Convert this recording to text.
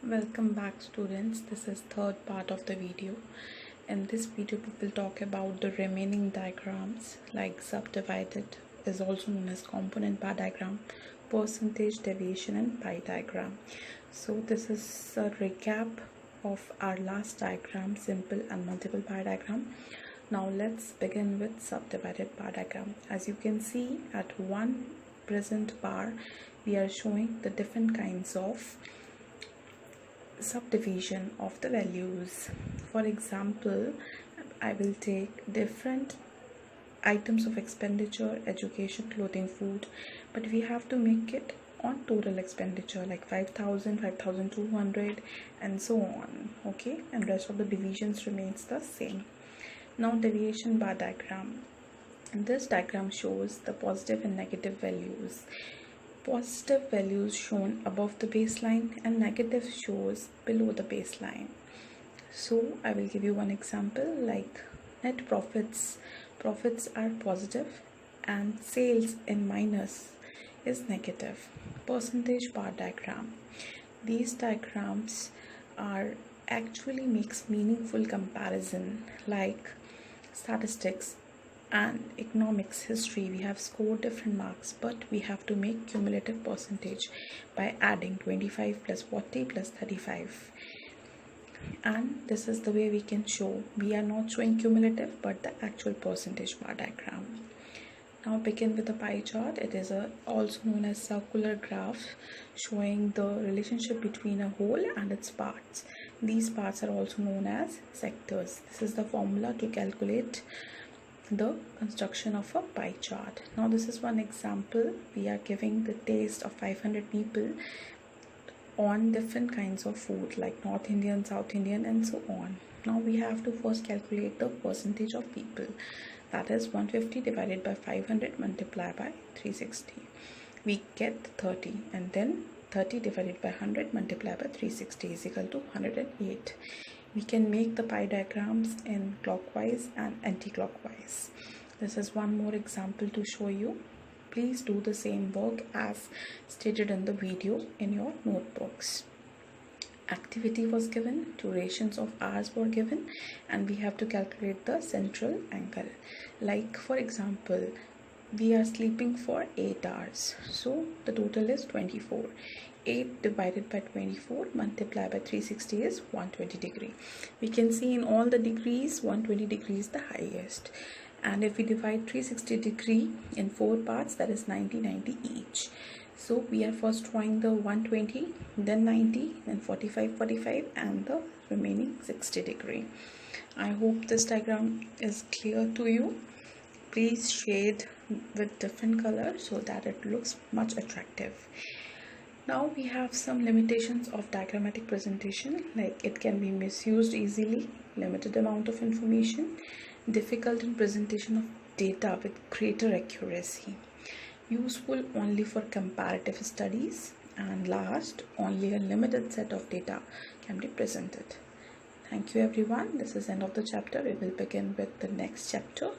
Welcome back students. This is third part of the video. In this video we will talk about the remaining diagrams like subdivided is also known as component bar diagram, percentage deviation and pie diagram. So this is a recap of our last diagram, simple and multiple bar diagram. Now let's begin with subdivided bar diagram. As you can see at one present bar we are showing the different kinds of subdivision of the values. For example, I will take different items of expenditure, education, clothing, food, but we have to make it on total expenditure like 5,000, 5,200 and so on. Okay, and rest of the divisions remains the same. Now deviation bar diagram. And this diagram shows the positive and negative values. Positive values shown above the baseline and negative shows below the baseline. So I will give you one example like net profits are positive and sales in minus is negative. Percentage bar diagram. These diagrams are actually makes meaningful comparison like statistics and economics, history. We have scored different marks, but we have to make cumulative percentage by adding 25 plus 40 plus 35, and this is the way we can show. We are not showing cumulative but the actual percentage bar diagram. Now begin with the pie chart. It is also known as circular graph showing the relationship between a whole and its parts. These parts are also known as sectors. This is the formula to calculate the construction of a pie chart. Now this is one example. We are giving the taste of 500 people on different kinds of food like North Indian, South Indian and so on. Now we have to first calculate the percentage of people, that is 150 divided by 500 multiplied by 360. We get 30, and then 30 divided by 100 multiplied by 360 is equal to 108. We can make the pie diagrams in clockwise and anti-clockwise. This is one more example to show you. Please do the same work as stated in the video in your notebooks. Activity was given, durations of hours were given, and we have to calculate the central angle. Like for example, we are sleeping for 8 hours, so the total is 24. 8 divided by 24 multiplied by 360 is 120 degree. We can see in all the degrees 120 degree is the highest, and if we divide 360 degree in 4 parts, that is 90 each. So we are first drawing the 120, then 90, then 45 and the remaining 60 degree. I hope this diagram is clear to you. Please shade with different colors so that it looks much attractive. Now we have some limitations of diagrammatic presentation, like it can be misused easily, limited amount of information, difficult in presentation of data with greater accuracy, useful only for comparative studies, and last, only a limited set of data can be presented. Thank you everyone. This is end of the chapter. We will begin with the next chapter.